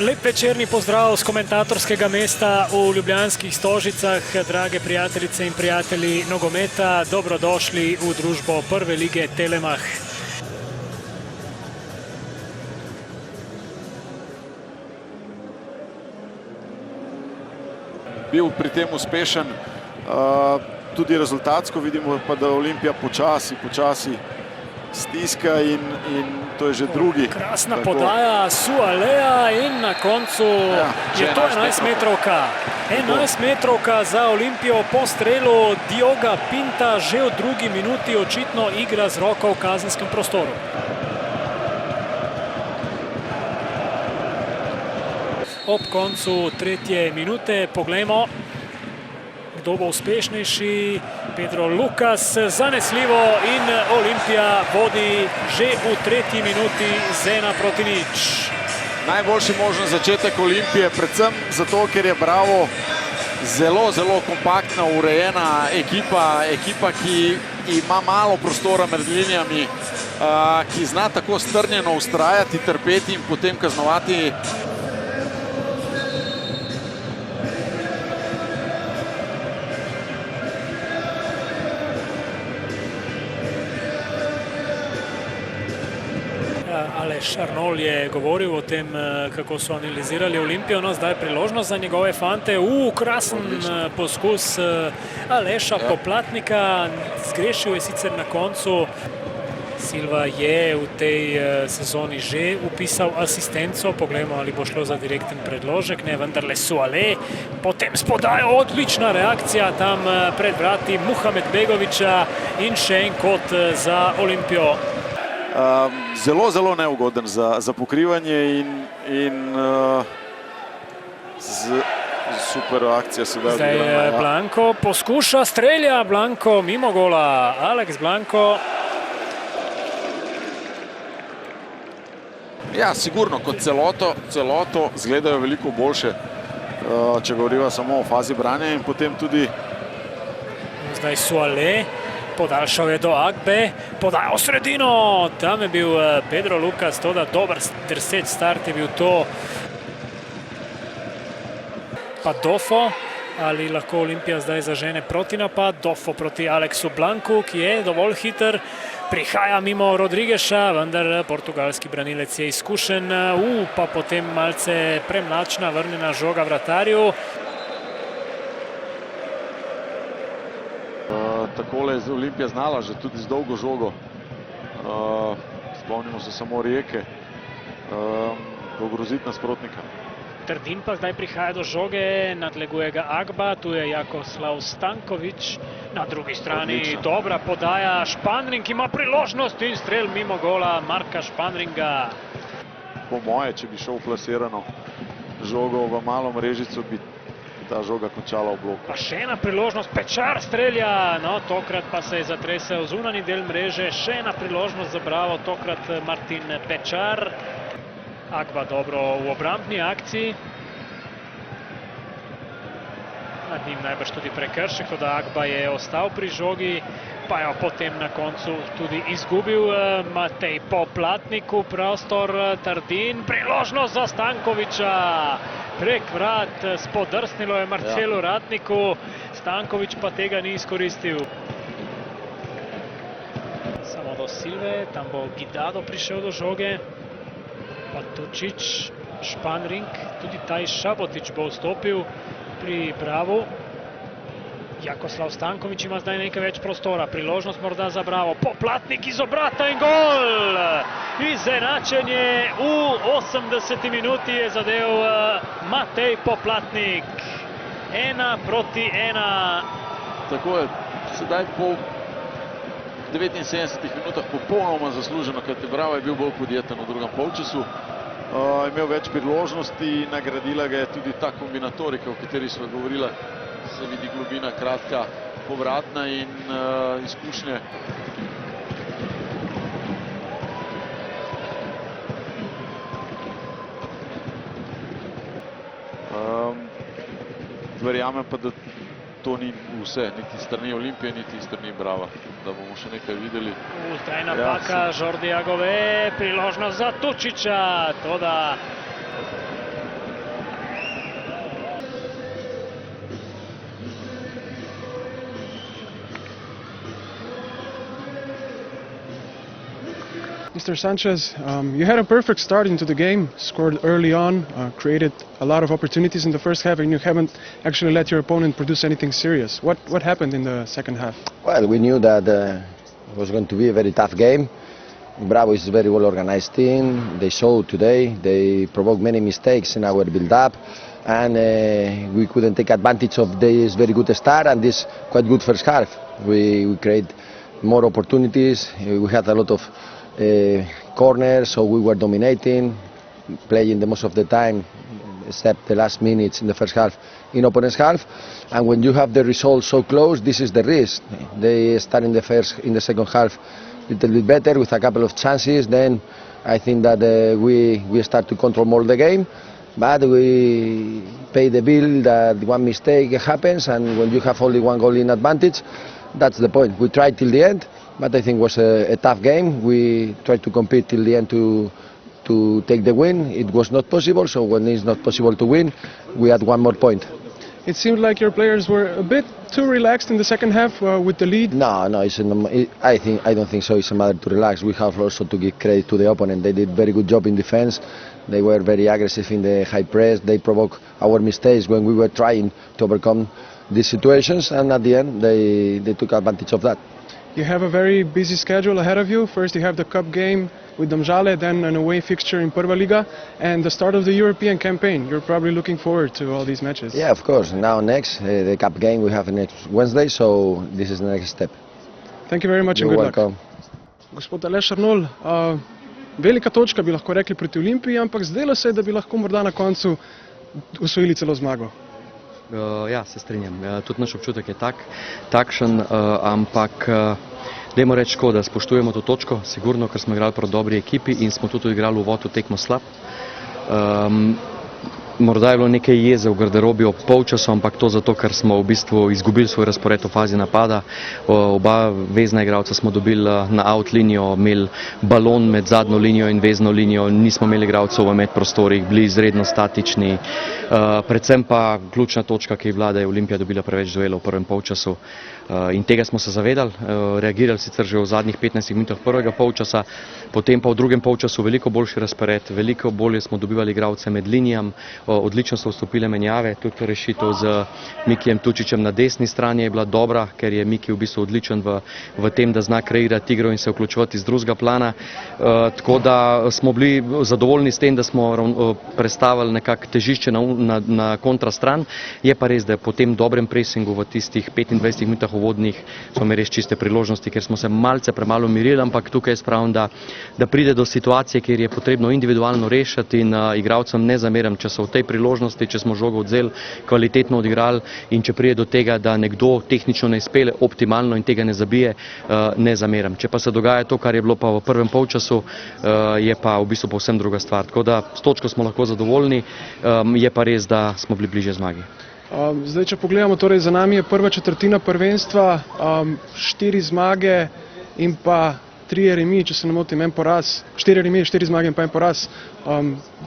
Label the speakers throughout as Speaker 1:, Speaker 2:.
Speaker 1: Lep večerni pozdrav z komentatorskega mesta v Ljubljanskih Stožicah. Drage prijateljice in prijatelji nogometa, dobrodošli v družbo prve lige Telemach.
Speaker 2: Bil pri tem uspešen, tudi rezultatsko vidimo pa, da Olimpija počasi stiska in to je že drugi.
Speaker 1: Krasna podaja Sualeja in na koncu je to 11-metrovka. 11-metrovka za Olimpijo po strelu Dioga Pinta, že v drugi minuti očitno igra z roko v kazenskem prostoru. Ob koncu tretje minute poglejmo, kdo bo uspešnejši. Pedro Lukas zanesljivo in Olimpija vodi že v tretji minuti z 1:0.
Speaker 2: Najboljši možen začetek Olimpije, predvsem zato, ker je Bravo zelo kompaktna, urejena ekipa, ki ima malo prostora med linijami, ki zna tako strnjeno vztrajati, trpeti in potem kaznovati.
Speaker 1: Aleš Arnol je govoril o tem, kako so analizirali Olimpijo. No, zdaj priložnost za njegove fante. Krasen poskus Aleša Poplatnika. Zgrešil je sicer na koncu. Silva je v tej sezoni že upisal asistenco. Poglejmo, ali bo šlo za direkten predložek. Ne, vendarle Suale. Potem spodaj odlična reakcija tam pred vrati Muhametbegovića in še en kot za Olimpijo.
Speaker 2: Zelo neugoden za pokrivanje in super akcija sedaj.
Speaker 1: Zdaj Blanko poskuša, strelja Blanko mimo gola. Alex Blanko.
Speaker 2: Ja, sigurno, kot celoto zgledajo veliko boljše, če govoriva samo o fazi branja in potem tudi.
Speaker 1: Zdaj Suale. Podaljšal je do Agbe, podaja v sredino, tam je bil Pedro Lukas, toda dober drseč start je bil to. Pa Dofo, ali lahko Olimpija zdaj zažene protinapad, Dofo proti Aleksu Blanku, ki je dovolj hiter, prihaja mimo Rodrigeša, vendar portugalski branilec je izkušen, pa potem malce premlačna vrnjena žoga vratarju.
Speaker 2: Takole je Olimpija znala že tudi z dolgo žogo. Spomnimo se samo Rijeke, ogroziti nasprotnika.
Speaker 1: Trdin pa zdaj prihaja do žoge, nadleguje ga Agba, tu je Jakoslav Stanković. Na drugi strani dobra podaja, Španring ima priložnost in strel mimo gola Marka Španringa.
Speaker 2: Po moje, če bi šel plasirano žogo v malo mrežico, bi ta žoga končala v bloku.
Speaker 1: Pa še ena priložnost, Pečar strelja, no tokrat pa se je zatresel zunanji del mreže, še ena priložnost za Bravo, tokrat Martin Pečar. Agba dobro v obrambni akciji. Nad njim najbrž tudi prekršek, da Agba je ostal pri žogi, pa jo potem na koncu tudi izgubil Matej Poplatnik v prostor. Trdin, priložnost za Stankovića. Prek vrat spodrsnilo je Marcelu Ratniku, Stanković pa tega ni izkoristil. Samo do Silve, tam bo Gidado prišel do žoge. Pa Tučić, Španring, tudi Taj Šabotić bo vstopil pri Bravu. Jakoslav Stanković ima zdaj nekaj več prostora, priložnost morda za Bravo. Poplatnik iz obrata in gol! Izenačenje v 80. minuti je zadev Matej Poplatnik. 1:1.
Speaker 2: Tako je, sedaj po 79 minutah popolnoma zasluženo, kajti Bravo je bil bolj podjeten v drugem polčasu. Imel več priložnosti, nagradila ga je tudi ta kombinatorika, o kateri smo govorili. Se vidi globina, kratka, povratna in izkušnje. Verjamem pa, da to ni vse, niti strani Olimpije, niti strani Brava, da bomo še nekaj videli.
Speaker 1: Zdaj napaka Jordi Agove, priložnost za Tučića, toda
Speaker 3: Mr. Sanchez, you had a perfect start into the game, scored early on, created a lot of opportunities in the first half, and you haven't actually let your opponent produce anything serious. What happened in the second half?
Speaker 4: Well, we knew that it was going to be a very tough game. Bravo is a very well organized team. They showed today. They provoked many mistakes in our build-up, and we couldn't take advantage of this very good start and this quite good first half. We create more opportunities. We had a lot of corners, so we were dominating, playing the most of the time, except the last minutes in the first half, in opponent's half. And when you have the result so close, this is the risk. They start in the second half a little bit better with a couple of chances. Then I think that we start to control more the game. But we pay the bill that one mistake happens, and when you have only one goal in advantage, that's the point. We tried till the end, but I think it was a tough game. We tried to compete till the end to take the win. It was not possible, so when it's not possible to win, we had one more point.
Speaker 3: It seemed like your players were a bit too relaxed in the second half with the lead.
Speaker 4: No, I don't think so. It's a matter to relax. We have also to give credit to the opponent. They did a very good job in defense. They were very aggressive in the high press. They provoked our mistakes when we were trying to overcome these situations, and at the end they took advantage of that.
Speaker 3: You have a very busy schedule ahead of you. First you have the cup game with Domžale, then an away fixture in Prva Liga, and the start of the European campaign. You're probably looking forward to all these matches.
Speaker 4: Yeah, of course. Now next, the cup game we have next Wednesday, so this is the next step.
Speaker 3: Thank you very much.
Speaker 4: You're
Speaker 3: and good
Speaker 4: welcome.
Speaker 3: Luck. Gospod Aleš Arnol, velika točka bi lahko rekli proti Olimpiji, ampak zdelo se je, da bi lahko morda na koncu osvojili celo zmago.
Speaker 5: Ja, se strinjam. Tudi naš občutek je takšen, ampak dajmo reči tako, da spoštujemo to točko, sigurno, ker smo igrali proti dobri ekipi in smo tudi igrali v uvodu tekmo slab. Morda je bilo nekaj jeze v garderobi ob polčasu, ampak to zato, ker smo v bistvu izgubili svoj razpored v fazi napada. Oba vezna igralca smo dobili na out linijo, imeli balon med zadnjo linijo in vezno linijo, nismo imeli igralcev v medprostorih, bili izredno statični. Predvsem pa ključna točka, ki je bila, da je Olimpija dobila preveč duelov v prvem polčasu. In tega smo se zavedali, reagirali sicer že v zadnjih 15 minutah prvega polčasa, potem pa v drugem polčasu veliko boljši razpored, veliko bolje smo dobivali igralce med linijam, odlično so vstopile menjave, tudi rešitev z Mikijem Tučičem na desni strani je bila dobra, ker je Miki v bistvu odličen v tem, da zna kreirati igro in se vključevati iz drugega plana. Tako da smo bili zadovoljni s tem, da smo prestavili nekako težišče na kontrastran. Je pa res, da po tem dobrem presingu v tistih 25 minutah uvodnih smo imeli res čiste priložnosti, ker smo se malce premalo umirili, ampak tukaj je spravim, da pride do situacije, kjer je potrebno individualno rešiti in igralcem ne zameram, če so v tej priložnosti, če smo žogo odzeli, kvalitetno odigrali in če pride do tega, da nekdo tehnično ne izpelje optimalno in tega ne zabije, ne zameram. Če pa se dogaja to, kar je bilo pa v prvem polčasu, je pa v bistvu povsem druga stvar. Tako da s točko smo lahko zadovoljni, je pa res, da smo bili bliže zmagi.
Speaker 3: Zdaj, če pogledamo, torej za nami je prva četrtina prvenstva, 4 zmage in pa 3 remi, če se ne motim, en poraz, 4 remi, 4 zmage in pa en poraz.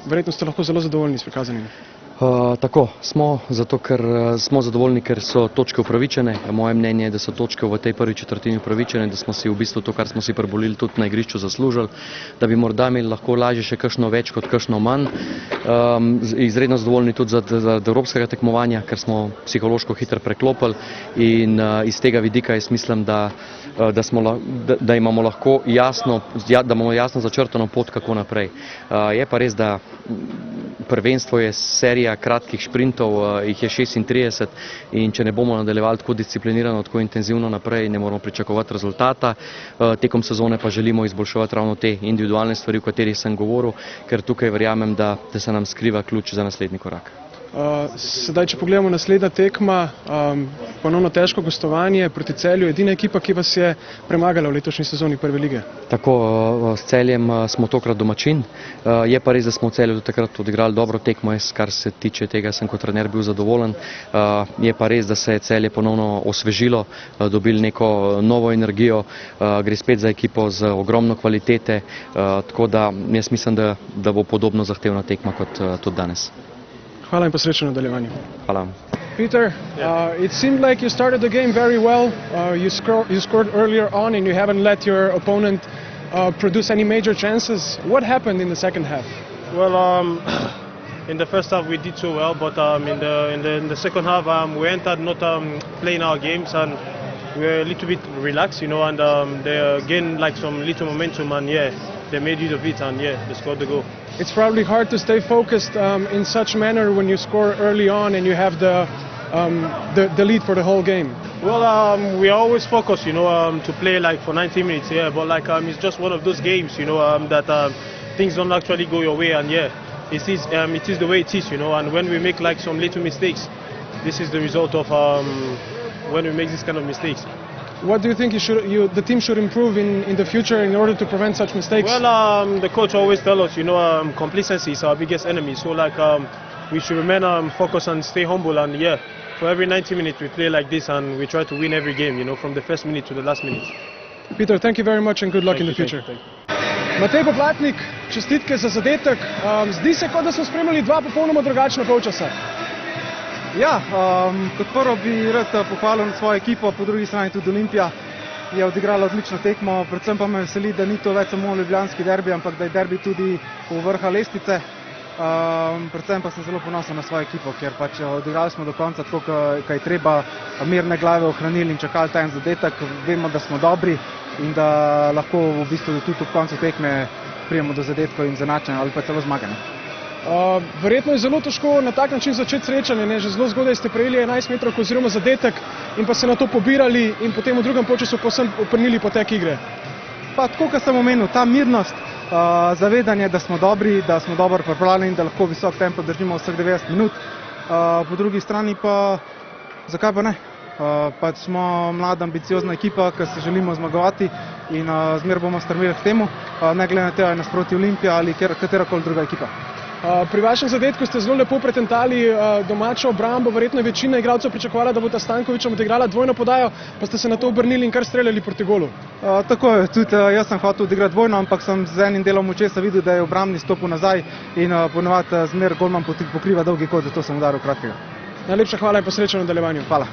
Speaker 3: Verjetno ste lahko zelo zadovoljni s prikazanimi.
Speaker 5: Tako, smo zadovoljni, ker so točke upravičene. Moje mnenje je, da so točke v tej prvi četrtini upravičene, da smo si v bistvu to, kar smo si priborili, tudi na igrišču zaslužili, da bi morda imeli lahko lažje še kakšno več kot kakšno manj. Izredno zadovoljni tudi za evropskega tekmovanja, ker smo psihološko hitro preklopili in iz tega vidika jaz mislim, da imamo lahko jasno začrtano pot, kako naprej. Je pa res, da prvenstvo je serija kratkih šprintov, jih je 36 in če ne bomo nadaljevali tako disciplinirano, tako intenzivno naprej, ne moramo pričakovati rezultata. Tekom sezone pa želimo izboljševati ravno te individualne stvari, o katerih sem govoril, ker tukaj verjamem, da se nam skriva ključ za naslednji korak.
Speaker 3: Sedaj, če pogledamo naslednja tekma, ponovno težko gostovanje proti Celju, edina ekipa, ki vas je premagala v letošnji sezoni Prve lige.
Speaker 5: Tako, s Celjem smo tokrat domačin, je pa res, da smo v Celju do takrat odigrali dobro tekmo, kar se tiče tega sem kot trener bil zadovoljen. Je pa res, da se je Celje ponovno osvežilo, dobili neko novo energijo, gre spet za ekipo z ogromno kvalitete, tako da jaz mislim, da bo podobno zahtevna tekma kot tudi danes.
Speaker 3: Hvala in pa srečno v nadaljevanju.
Speaker 5: Hvala.
Speaker 3: Peter, it seemed like you started the game very well. You scored earlier on and you haven't let your opponent produce any major chances. What happened in the second half?
Speaker 6: Well, in the first half we did so well, but in the second half we entered not playing our games, and we were a little bit relaxed, you know, and they gained like some little momentum, and yeah, they made use of it, and yeah, they scored the goal.
Speaker 3: It's probably hard to stay focused in such manner when you score early on and you have the lead for the whole game.
Speaker 6: Well, we are always focused, you know, to play like for 90 minutes, yeah, but like it's just one of those games, you know, that things don't actually go your way, and yeah, it is the way it is, you know, and when we make like some little mistakes, this is the result of when we make this kind of mistakes.
Speaker 3: What do you think the team should improve in the future in order to prevent such mistakes?
Speaker 6: Well, the coach always tells us, you know, complacency is our biggest enemy, so like we should remain focused and stay humble, and yeah, for every 90 minutes we play like this and we try to win every game, you know, from the first minute to the last minute.
Speaker 3: Peter, thank you very much and good luck in the future. Matej Poplatnik, čestitke za zadetek. Zdi se, kot da smo spremljali dva popolnoma drugačna polčasa.
Speaker 7: Ja, kot prvo bi rad pohvalil svojo ekipo, po drugi strani tudi Olimpija je odigrala odlično tekmo, predvsem pa me veseli, da ni to več samo ljubljanski derbi, ampak da je derbi tudi v vrha lestvice. Predvsem pa sem zelo ponosen na svojo ekipo, ker pač odigrali smo do konca tako, kaj treba, mirne glave ohranili in čakali ta en zadetek. Vemo, da smo dobri in da lahko v bistvu tudi v koncu tekme prijemo do zadetkov in zanačanja ali pa celo zmaganja.
Speaker 3: Verjetno je zelo težko na tak način začeti srečanje, ne? Že zelo zgodaj ste prejeli 11 metrovk oziroma zadetek in pa se na to pobirali in potem v drugem polčasu povsem obrnili potek igre.
Speaker 7: Pa tako, kot sem omenil, ta mirnost, zavedanje, da smo dobri, da smo dobro pripravljeni in da lahko visok tempo držimo vseh 90 minut. Po drugi strani pa, zakaj pa ne? Pač smo mlada, ambiciozna ekipa, ki se želimo zmagovati in zmer bomo strmeli k temu, ne glede na to, ali nasproti Olimpija ali katerakoli druga ekipa.
Speaker 3: Pri vašem zadetku ste zelo lepo pretentali domačo obrambo, verjetno je večina igralcev pričakovala, da bo ta Stankovićem odigrala dvojno podajo, pa ste se na to obrnili in kar streljali proti golu.
Speaker 7: Tako je, tudi jaz sem hotel odigrati dvojno, ampak sem z enim delom očesa videl, da je obrambni stopil nazaj in ponovadi zmer golman pokriva dolgi kot, zato sem udaril kratkega.
Speaker 3: Najlepša hvala in pa srečno v nadaljevanju.
Speaker 7: Hvala.